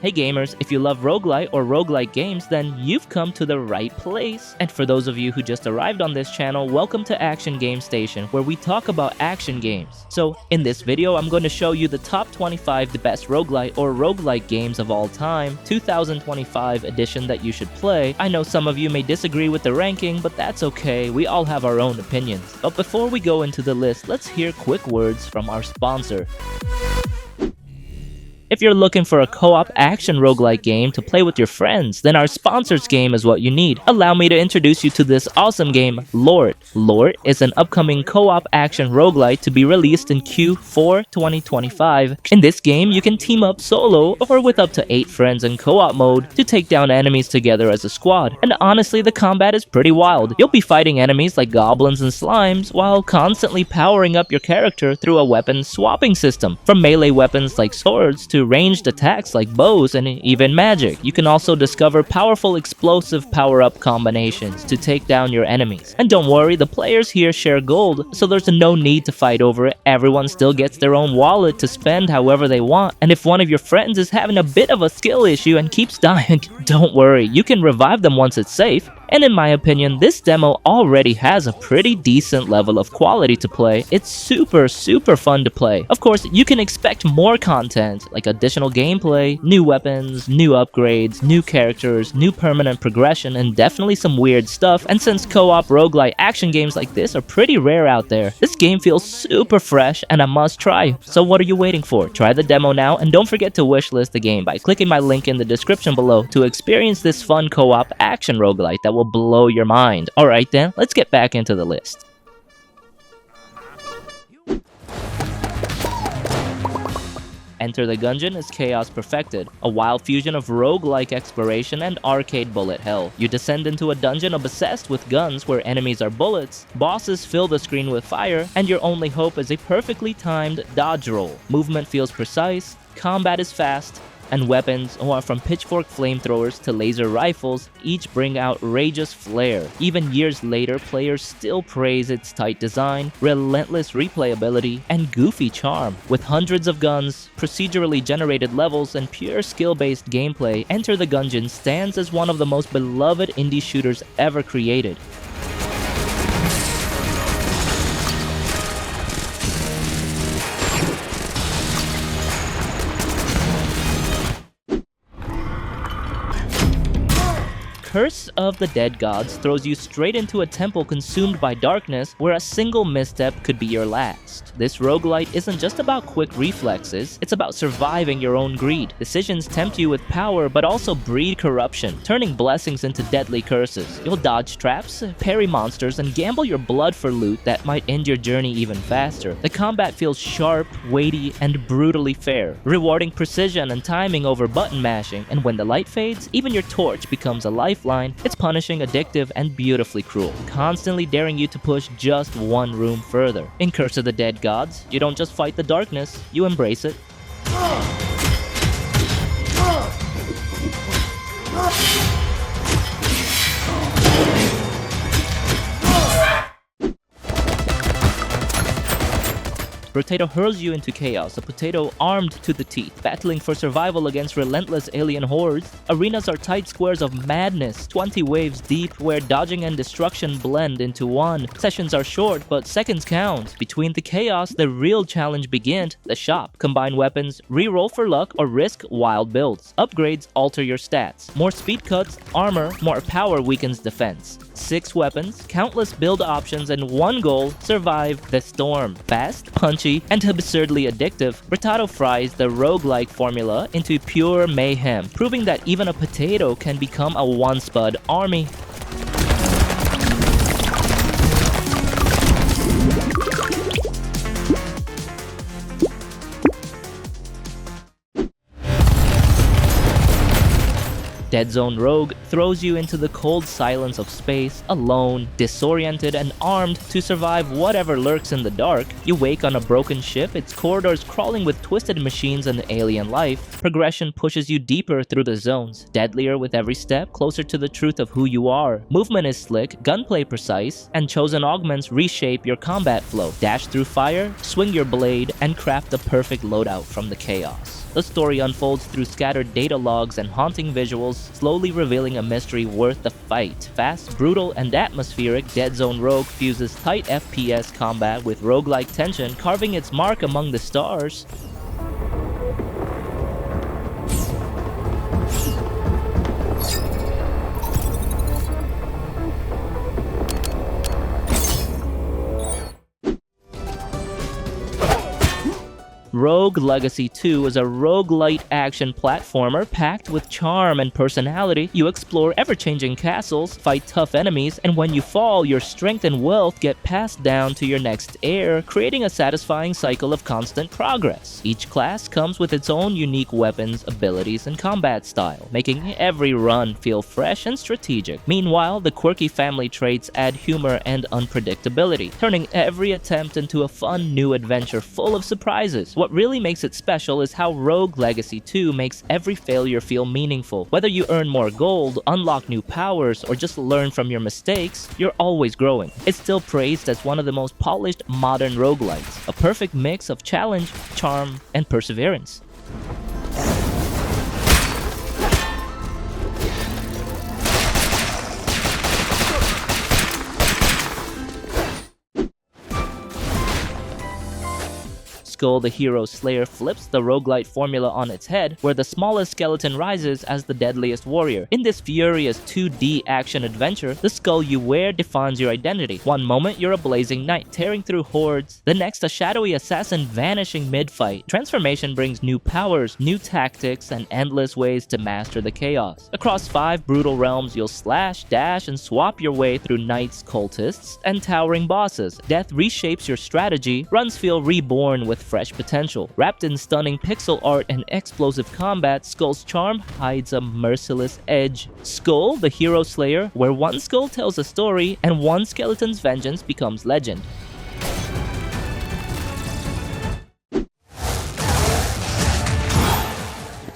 Hey gamers, if you love roguelite or roguelike games, then you've come to the right place. And for those of you who just arrived on this channel, welcome to Action Game Station, where we talk about action games. So in this video, I'm going to show you the top 25 the best roguelite or roguelike games of all time, 2025 edition that you should play. I know some of you may disagree with the ranking, but that's okay, we all have our own opinions. But before we go into the list, let's hear quick words from our sponsor. If you're looking for a co-op action roguelike game to play with your friends, then our sponsor's game is what you need. Allow me to introduce you to this awesome game, LORT. LORT is an upcoming co-op action roguelite to be released in Q4 2025. In this game, you can team up solo or with up to 8 friends in co-op mode to take down enemies together as a squad. And honestly, the combat is pretty wild. You'll be fighting enemies like goblins and slimes while constantly powering up your character through a weapon swapping system. From melee weapons like swords to ranged attacks like bows and even magic. You can also discover powerful explosive power-up combinations to take down your enemies. And don't worry, the players here share gold, so there's no need to fight over it. Everyone still gets their own wallet to spend however they want. And if one of your friends is having a bit of a skill issue and keeps dying, don't worry, you can revive them once it's safe. And in my opinion, this demo already has a pretty decent level of quality to play. It's super fun to play. Of course, you can expect more content, like additional gameplay, new weapons, new upgrades, new characters, new permanent progression, and definitely some weird stuff. And since co-op roguelite action games like this are pretty rare out there, this game feels super fresh and a must try. So what are you waiting for? Try the demo now, and don't forget to wishlist the game by clicking my link in the description below to experience this fun co-op action roguelite that will blow your mind. Alright then, let's get back into the list. Enter the Gungeon is Chaos Perfected, a wild fusion of roguelike exploration and arcade bullet hell. You descend into a dungeon obsessed with guns where enemies are bullets, bosses fill the screen with fire, and your only hope is a perfectly timed dodge roll. Movement feels precise, combat is fast, and weapons, from pitchfork flamethrowers to laser rifles, each bring outrageous flair. Even years later, players still praise its tight design, relentless replayability, and goofy charm. With hundreds of guns, procedurally generated levels, and pure skill-based gameplay, Enter the Gungeon stands as one of the most beloved indie shooters ever created. Curse of the Dead Gods throws you straight into a temple consumed by darkness where a single misstep could be your last. This roguelite isn't just about quick reflexes, it's about surviving your own greed. Decisions tempt you with power but also breed corruption, turning blessings into deadly curses. You'll dodge traps, parry monsters, and gamble your blood for loot that might end your journey even faster. The combat feels sharp, weighty, and brutally fair, rewarding precision and timing over button mashing, and when the light fades, even your torch becomes a lifeline. It's punishing, addictive, and beautifully cruel, constantly daring you to push just one room further. In Curse of the Dead Gods, you don't just fight the darkness, you embrace it. Brotato hurls you into chaos, a potato armed to the teeth, battling for survival against relentless alien hordes. Arenas are tight squares of madness, 20 waves deep, where dodging and destruction blend into one. Sessions are short, but seconds count. Between the chaos, the real challenge begins, the shop. Combine weapons, re-roll for luck, or risk wild builds. Upgrades alter your stats. More speed cuts, armor, more power weakens defense. 6 weapons, countless build options, and one goal, survive the storm. Fast, punchy, and absurdly addictive, Brotato fries the roguelike formula into pure mayhem, proving that even a potato can become a one-spud army. DeadZone Rogue throws you into the cold silence of space, alone, disoriented, and armed to survive whatever lurks in the dark. You wake on a broken ship, its corridors crawling with twisted machines and alien life. Progression pushes you deeper through the zones, deadlier with every step, closer to the truth of who you are. Movement is slick, gunplay precise, and chosen augments reshape your combat flow. Dash through fire, swing your blade, and craft the perfect loadout from the chaos. The story unfolds through scattered data logs and haunting visuals, slowly revealing a mystery worth the fight. Fast, brutal, and atmospheric, DeadZone Rogue fuses tight FPS combat with roguelike tension, carving its mark among the stars. Rogue Legacy 2 is a roguelite action platformer packed with charm and personality. You explore ever-changing castles, fight tough enemies, and when you fall, your strength and wealth get passed down to your next heir, creating a satisfying cycle of constant progress. Each class comes with its own unique weapons, abilities, and combat style, making every run feel fresh and strategic. Meanwhile, the quirky family traits add humor and unpredictability, turning every attempt into a fun new adventure full of surprises. What really makes it special is how Rogue Legacy 2 makes every failure feel meaningful. Whether you earn more gold, unlock new powers, or just learn from your mistakes, you're always growing. It's still praised as one of the most polished modern roguelites, a perfect mix of challenge, charm, and perseverance. Skul the Hero Slayer flips the roguelite formula on its head, where the smallest skeleton rises as the deadliest warrior. In this furious 2D action adventure, the skull you wear defines your identity. One moment you're a blazing knight tearing through hordes, the next a shadowy assassin vanishing mid-fight. Transformation brings new powers, new tactics, and endless ways to master the chaos. Across 5 brutal realms, you'll slash, dash, and swap your way through knights, cultists, and towering bosses. Death reshapes your strategy, runs feel reborn with fresh potential. Wrapped in stunning pixel art and explosive combat, Skul's charm hides a merciless edge. Skul, the Hero Slayer, where one skull tells a story and one skeleton's vengeance becomes legend.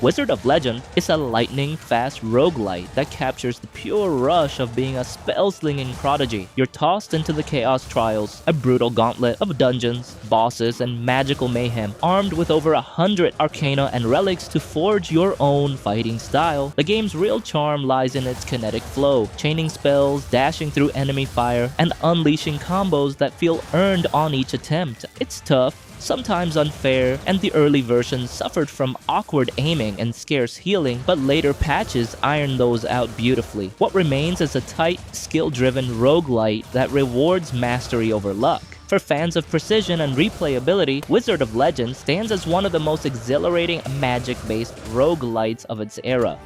Wizard of Legend is a lightning-fast roguelite that captures the pure rush of being a spell-slinging prodigy. You're tossed into the Chaos Trials, a brutal gauntlet of dungeons, bosses, and magical mayhem, armed with over 100 arcana and relics to forge your own fighting style. The game's real charm lies in its kinetic flow, chaining spells, dashing through enemy fire, and unleashing combos that feel earned on each attempt. It's tough, sometimes unfair, and the early versions suffered from awkward aiming and scarce healing, but later patches iron those out beautifully. What remains is a tight, skill-driven roguelite that rewards mastery over luck. For fans of precision and replayability, Wizard of Legend stands as one of the most exhilarating magic-based roguelites of its era.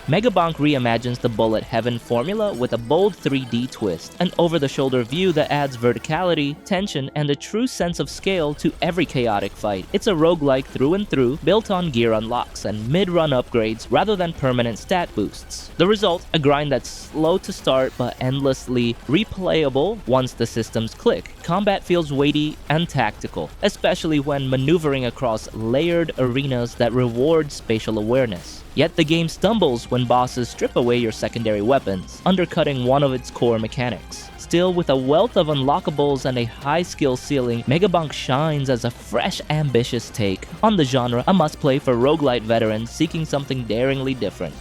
Megabonk reimagines the bullet heaven formula with a bold 3D twist, an over-the-shoulder view that adds verticality, tension, and a true sense of scale to every chaotic fight. It's a roguelike through and through, built on gear unlocks and mid-run upgrades rather than permanent stat boosts. The result, a grind that's slow to start but endlessly replayable once the systems click. Combat feels weighty and tactical, especially when maneuvering across layered arenas that reward spatial awareness. Yet the game stumbles when bosses strip away your secondary weapons, undercutting one of its core mechanics. Still, with a wealth of unlockables and a high skill ceiling, Megabonk shines as a fresh, ambitious take on the genre, a must-play for roguelite veterans seeking something daringly different.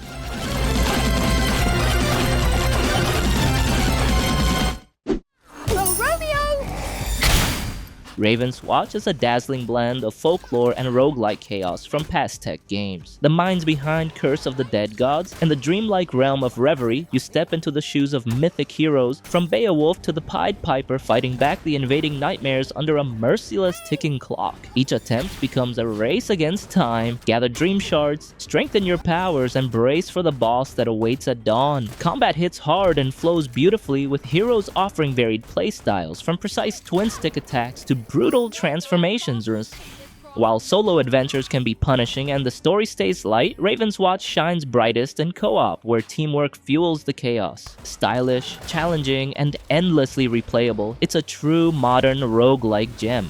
Ravenswatch is a dazzling blend of folklore and roguelike chaos from past tech games. The minds behind Curse of the Dead Gods, and the dreamlike realm of Reverie, you step into the shoes of mythic heroes, from Beowulf to the Pied Piper fighting back the invading nightmares under a merciless ticking clock. Each attempt becomes a race against time. Gather dream shards, strengthen your powers, and brace for the boss that awaits at dawn. Combat hits hard and flows beautifully, with heroes offering varied playstyles, from precise twin-stick attacks to brutal transformations. While solo adventures can be punishing and the story stays light, Ravenswatch shines brightest in co-op, where teamwork fuels the chaos. Stylish, challenging, and endlessly replayable, it's a true modern roguelike gem.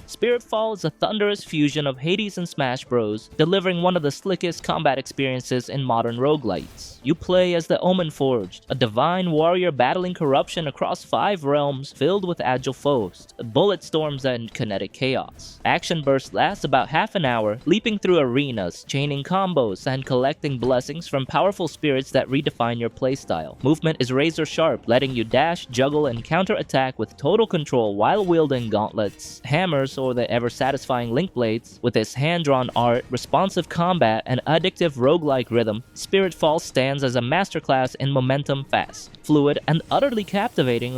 Spiritfall is a thunderous fusion of Hades and Smash Bros, delivering one of the slickest combat experiences in modern roguelites. You play as the Omen Forged, a divine warrior battling corruption across 5 realms filled with agile foes, bullet storms, and kinetic chaos. Action bursts last about half an hour, leaping through arenas, chaining combos, and collecting blessings from powerful spirits that redefine your playstyle. Movement is razor sharp, letting you dash, juggle, and counter-attack with total control while wielding gauntlets, hammers, or the ever-satisfying link blades. With its hand-drawn art, responsive combat, and addictive roguelike rhythm, Spiritfall stands as a masterclass in momentum, fast, fluid, and utterly captivating.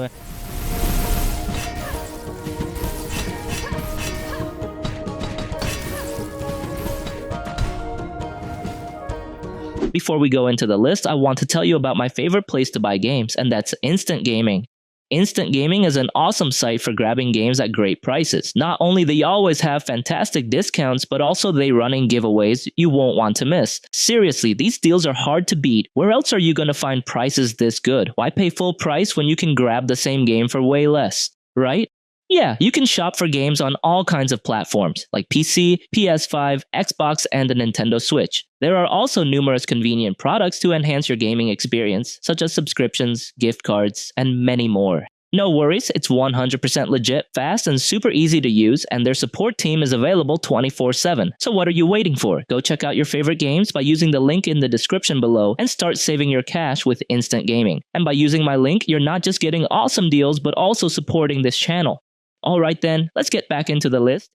Before we go into the list, I want to tell you about my favorite place to buy games, and that's Instant Gaming. Instant Gaming is an awesome site for grabbing games at great prices. Not only they always have fantastic discounts, but also they running giveaways you won't want to miss. Seriously, these deals are hard to beat. Where else are you going to find prices this good? Why pay full price when you can grab the same game for way less, right? Yeah, you can shop for games on all kinds of platforms, like PC, PS5, Xbox, and the Nintendo Switch. There are also numerous convenient products to enhance your gaming experience, such as subscriptions, gift cards, and many more. No worries, it's 100% legit, fast, and super easy to use, and their support team is available 24/7. So what are you waiting for? Go check out your favorite games by using the link in the description below and start saving your cash with Instant Gaming. And by using my link, you're not just getting awesome deals, but also supporting this channel. Alright then, let's get back into the list.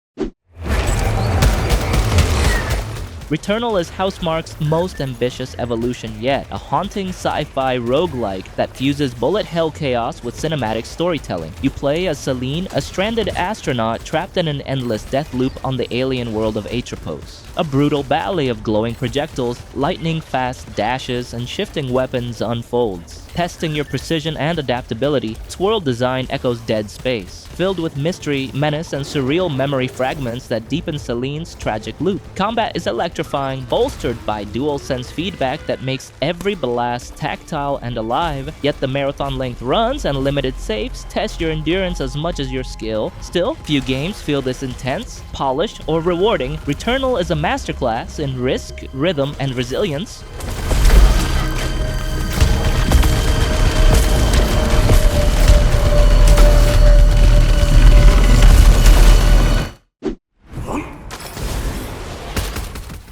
Returnal is Housemarque's most ambitious evolution yet, a haunting sci-fi roguelike that fuses bullet hell chaos with cinematic storytelling. You play as Selene, a stranded astronaut trapped in an endless death loop on the alien world of Atropos. A brutal ballet of glowing projectiles, lightning-fast dashes, and shifting weapons unfolds. Testing your precision and adaptability, its world design echoes Dead Space, filled with mystery, menace, and surreal memory fragments that deepen Selene's tragic loop. Combat is electrifying, bolstered by DualSense feedback that makes every blast tactile and alive, yet the marathon-length runs and limited saves test your endurance as much as your skill. Still, few games feel this intense, polished, or rewarding. Returnal is a masterclass in risk, rhythm, and resilience.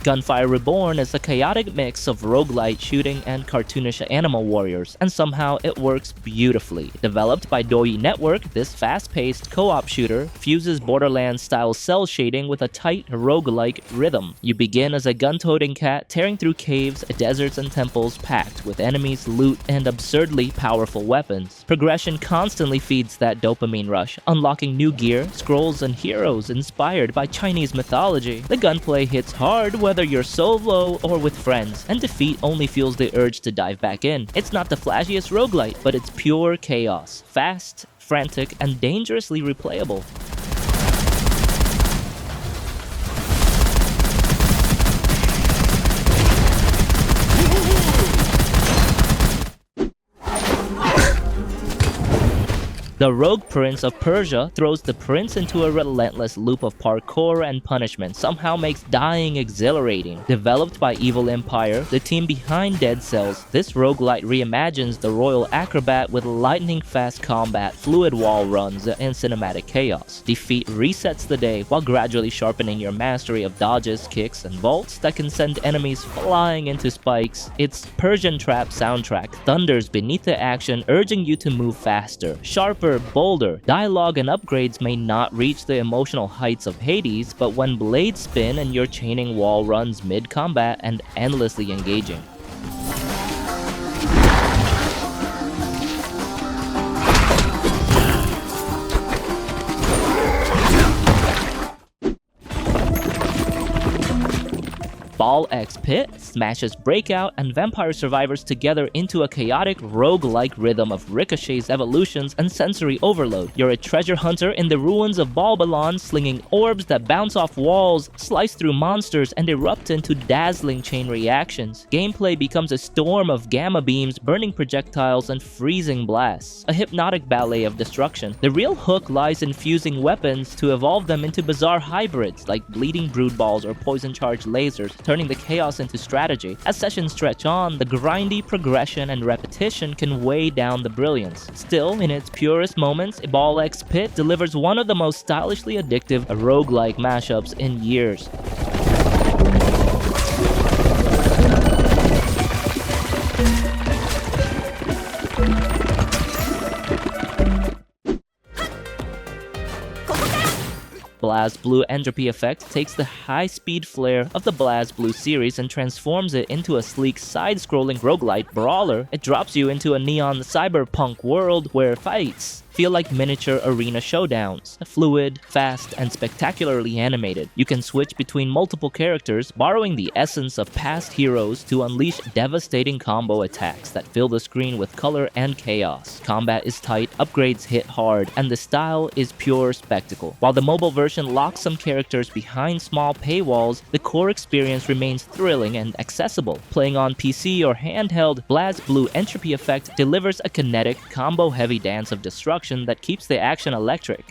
Gunfire Reborn is a chaotic mix of roguelite shooting and cartoonish animal warriors, and somehow it works beautifully. Developed by Doi Network, this fast-paced co-op shooter fuses Borderlands-style cell shading with a tight roguelike rhythm. You begin as a gun-toting cat tearing through caves, deserts, and temples packed with enemies, loot, and absurdly powerful weapons. Progression constantly feeds that dopamine rush, unlocking new gear, scrolls, and heroes inspired by Chinese mythology. The gunplay hits hard whether you're solo or with friends, and defeat only fuels the urge to dive back in. It's not the flashiest roguelite, but it's pure chaos. Fast, frantic, and dangerously replayable. The Rogue Prince of Persia throws the prince into a relentless loop of parkour and punishment, somehow makes dying exhilarating. Developed by Evil Empire, the team behind Dead Cells, this roguelite reimagines the royal acrobat with lightning-fast combat, fluid wall runs, and cinematic chaos. Defeat resets the day while gradually sharpening your mastery of dodges, kicks, and vaults that can send enemies flying into spikes. Its Persian trap soundtrack thunders beneath the action, urging you to move faster, sharper, bolder. Dialogue and upgrades may not reach the emotional heights of Hades, but when blades spin and you're chaining wall runs mid-combat and endlessly engaging. Ball X Pit smashes Breakout and Vampire Survivors together into a chaotic rogue-like rhythm of ricochets, evolutions, and sensory overload. You're a treasure hunter in the ruins of Balbalon, slinging orbs that bounce off walls, slice through monsters, and erupt into dazzling chain reactions. Gameplay becomes a storm of gamma beams, burning projectiles, and freezing blasts. A hypnotic ballet of destruction. The real hook lies in fusing weapons to evolve them into bizarre hybrids like bleeding brood balls or poison-charged lasers, turning the chaos into strategy. As sessions stretch on, the grindy progression and repetition can weigh down the brilliance. Still, in its purest moments, Ball X Pit delivers one of the most stylishly addictive roguelike mashups in years. BlazBlue Entropy Effect takes the high-speed flair of the BlazBlue series and transforms it into a sleek side-scrolling roguelite brawler. It drops you into a neon cyberpunk world where fights feel like miniature arena showdowns. Fluid, fast, and spectacularly animated. You can switch between multiple characters, borrowing the essence of past heroes to unleash devastating combo attacks that fill the screen with color and chaos. Combat is tight, upgrades hit hard, and the style is pure spectacle. While the mobile version locks some characters behind small paywalls, the core experience remains thrilling and accessible. Playing on PC or handheld, BlazBlue Entropy Effect delivers a kinetic, combo-heavy dance of destruction that keeps the action electric.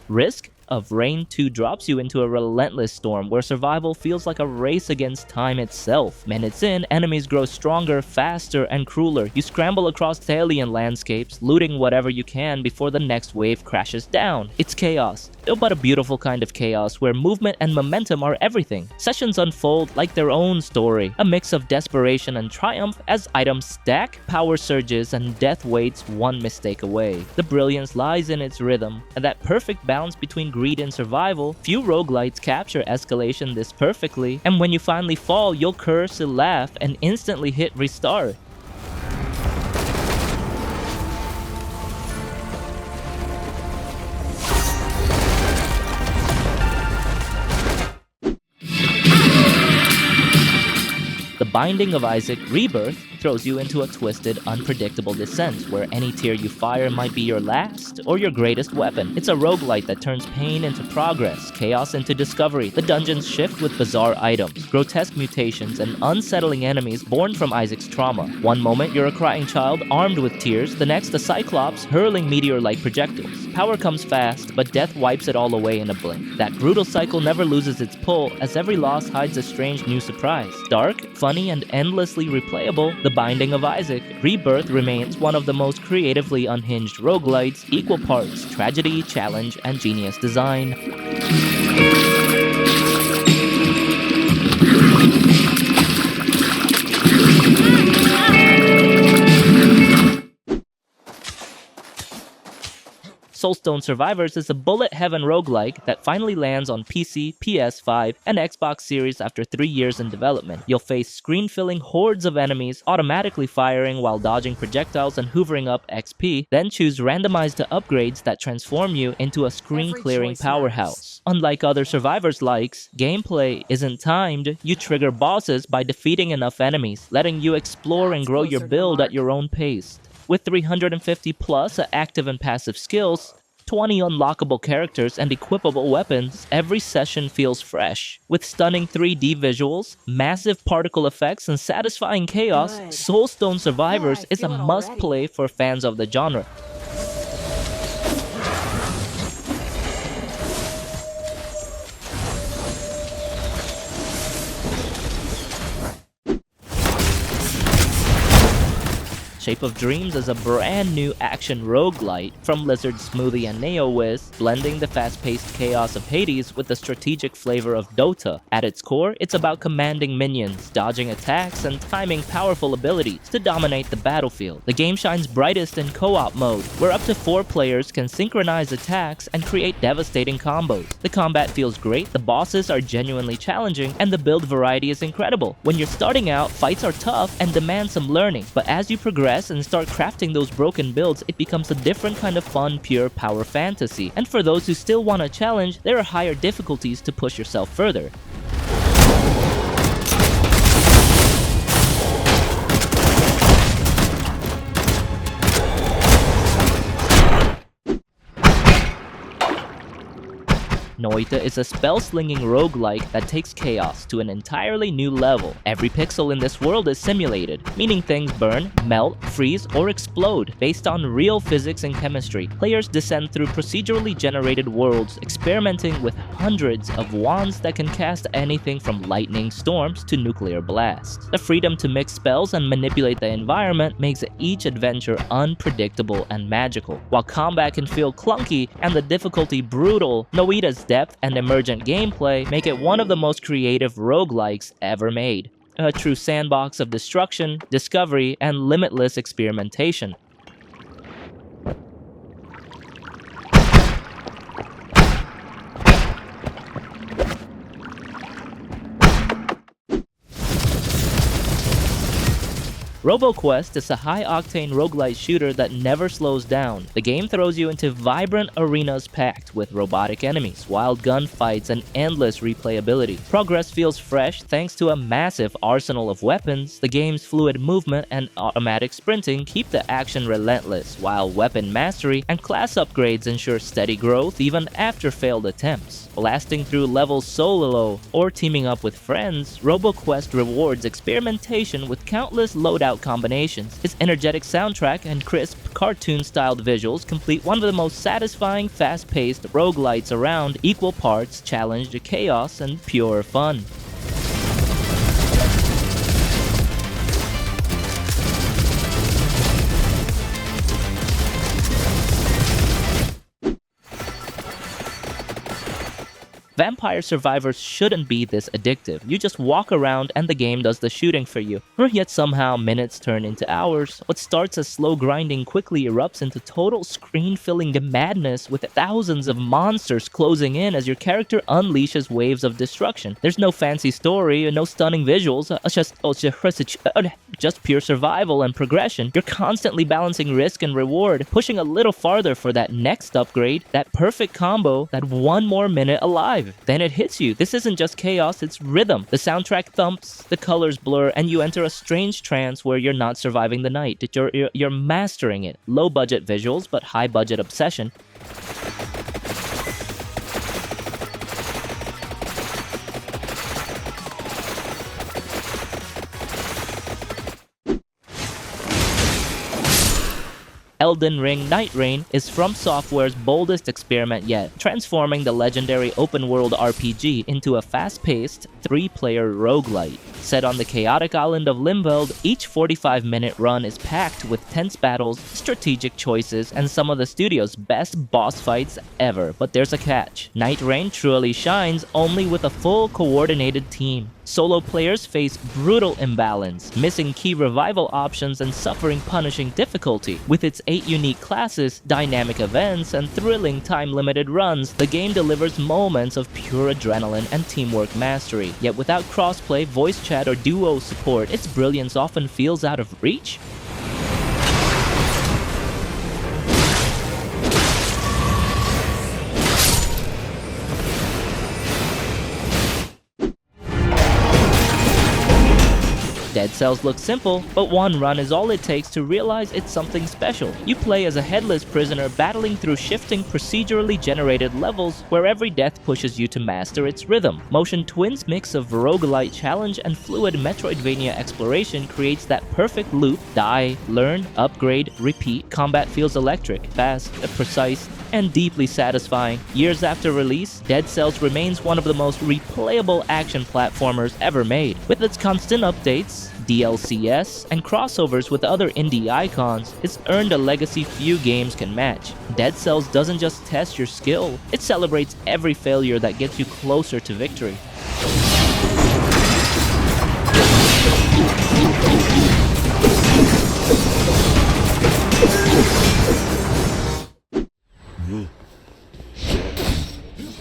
Risk of Rain 2 drops you into a relentless storm where survival feels like a race against time itself. Minutes in, enemies grow stronger, faster, and crueler. You scramble across alien landscapes, looting whatever you can before the next wave crashes down. It's chaos, but a beautiful kind of chaos where movement and momentum are everything. Sessions unfold like their own story, a mix of desperation and triumph as items stack, power surges, and death waits one mistake away. The brilliance lies in its rhythm, and that perfect balance between greed and survival. Few roguelites capture escalation this perfectly, and when you finally fall, you'll curse, laugh, and instantly hit restart. The Binding of Isaac Rebirth throws you into a twisted, unpredictable descent where any tear you fire might be your last or your greatest weapon. It's a roguelite that turns pain into progress, chaos into discovery. The dungeons shift with bizarre items, grotesque mutations, and unsettling enemies born from Isaac's trauma. One moment you're a crying child armed with tears, the next a cyclops hurling meteor-like projectiles. Power comes fast, but death wipes it all away in a blink. That brutal cycle never loses its pull, as every loss hides a strange new surprise. Dark, funny, and endlessly replayable, The Binding of Isaac Rebirth remains one of the most creatively unhinged roguelites, equal parts tragedy, challenge, and genius design. Soulstone Survivors is a bullet heaven roguelike that finally lands on PC, PS5, and Xbox Series after 3 years in development. You'll face screen-filling hordes of enemies, automatically firing while dodging projectiles and hoovering up XP, then choose randomized upgrades that transform you into a screen-clearing powerhouse. Unlike other Survivors likes, gameplay isn't timed. You trigger bosses by defeating enough enemies, letting you explore and grow your build at your own pace. With 350 plus active and passive skills, 20 unlockable characters and equipable weapons, every session feels fresh. With stunning 3D visuals, massive particle effects, and satisfying chaos, Soulstone Survivors is a must-play for fans of the genre. Shape of Dreams is a brand new action roguelite from Lizard Smoothie and NeoWiz, blending the fast-paced chaos of Hades with the strategic flavor of Dota. At its core, it's about commanding minions, dodging attacks, and timing powerful abilities to dominate the battlefield. The game shines brightest in co-op mode, where up to 4 players can synchronize attacks and create devastating combos. The combat feels great, the bosses are genuinely challenging, and the build variety is incredible. When you're starting out, fights are tough and demand some learning, but as you progress and start crafting those broken builds, it becomes a different kind of fun, pure power fantasy. And for those who still want a challenge, there are higher difficulties to push yourself further. Noita is a spell-slinging roguelike that takes chaos to an entirely new level. Every pixel in this world is simulated, meaning things burn, melt, freeze, or explode based on real physics and chemistry. Players descend through procedurally generated worlds, experimenting with hundreds of wands that can cast anything from lightning storms to nuclear blasts. The freedom to mix spells and manipulate the environment makes each adventure unpredictable and magical. While combat can feel clunky and the difficulty brutal, Noita's depth and emergent gameplay make it one of the most creative roguelikes ever made. A true sandbox of destruction, discovery, and limitless experimentation. Roboquest is a high-octane roguelite shooter that never slows down. The game throws you into vibrant arenas packed with robotic enemies, wild gunfights, and endless replayability. Progress feels fresh thanks to a massive arsenal of weapons. The game's fluid movement and automatic sprinting keep the action relentless, while weapon mastery and class upgrades ensure steady growth even after failed attempts. Blasting through levels solo or teaming up with friends, Roboquest rewards experimentation with countless loadout combinations. Its energetic soundtrack and crisp, cartoon-styled visuals complete one of the most satisfying, fast-paced roguelites around, equal parts challenge, chaos, and pure fun. Vampire Survivors shouldn't be this addictive. You just walk around and the game does the shooting for you. Yet somehow minutes turn into hours. What starts as slow grinding quickly erupts into total screen-filling madness with thousands of monsters closing in as your character unleashes waves of destruction. There's no fancy story, no stunning visuals, just pure survival and progression. You're constantly balancing risk and reward, pushing a little farther for that next upgrade, that perfect combo, that one more minute alive. Then it hits you. This isn't just chaos, it's rhythm. The soundtrack thumps, the colors blur, and you enter a strange trance where you're not surviving the night. You're mastering it. Low budget visuals, but high budget obsession. Elden Ring Nightreign is From Software's boldest experiment yet, transforming the legendary open-world RPG into a fast-paced, 3-player roguelite. Set on the chaotic island of Limveld, each 45-minute run is packed with tense battles, strategic choices, and some of the studio's best boss fights ever. But there's a catch. Nightreign truly shines only with a full coordinated team. Solo players face brutal imbalance, missing key revival options and suffering punishing difficulty. With its 8 unique classes, dynamic events, and thrilling time-limited runs, the game delivers moments of pure adrenaline and teamwork mastery. Yet without crossplay, voice chat, or duo support, its brilliance often feels out of reach. Dead Cells looks simple, but one run is all it takes to realize it's something special. You play as a headless prisoner battling through shifting procedurally generated levels where every death pushes you to master its rhythm. Motion Twin's mix of roguelite challenge and fluid Metroidvania exploration creates that perfect loop: die, learn, upgrade, repeat. Combat feels electric, fast, precise, and deeply satisfying. Years after release, Dead Cells remains one of the most replayable action platformers ever made. With its constant updates, DLCs, and crossovers with other indie icons, it's earned a legacy few games can match. Dead Cells doesn't just test your skill, it celebrates every failure that gets you closer to victory.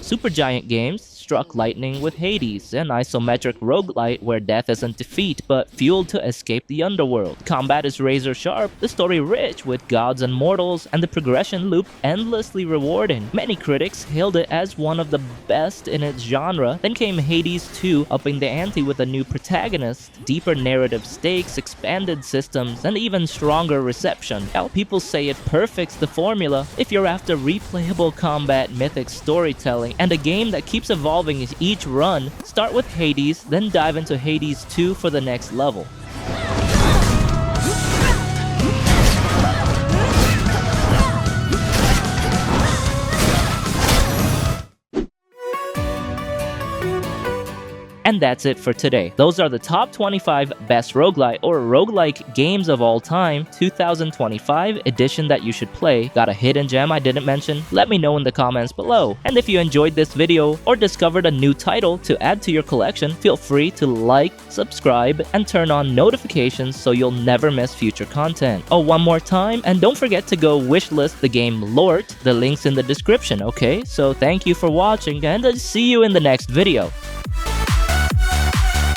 Supergiant Games struck lightning with Hades, an isometric roguelite where death isn't defeat but fuel to escape the underworld. Combat is razor sharp, the story rich with gods and mortals, and the progression loop endlessly rewarding. Many critics hailed it as one of the best in its genre. Then came Hades 2, upping the ante with a new protagonist, deeper narrative stakes, expanded systems, and even stronger reception. Now people say it perfects the formula. If you're after replayable combat, mythic storytelling, and a game that keeps evolving each run, start with Hades, then dive into Hades 2 for the next level. And that's it for today. Those are the top 25 best roguelite or roguelike games of all time 2025 edition that you should play. Got a hidden gem I didn't mention? Let me know in the comments below. And if you enjoyed this video or discovered a new title to add to your collection, feel free to like, subscribe, and turn on notifications so you'll never miss future content. Oh, one more time, and don't forget to go wishlist the game LORT. The link's in the description, okay? So thank you for watching, and I'll see you in the next video.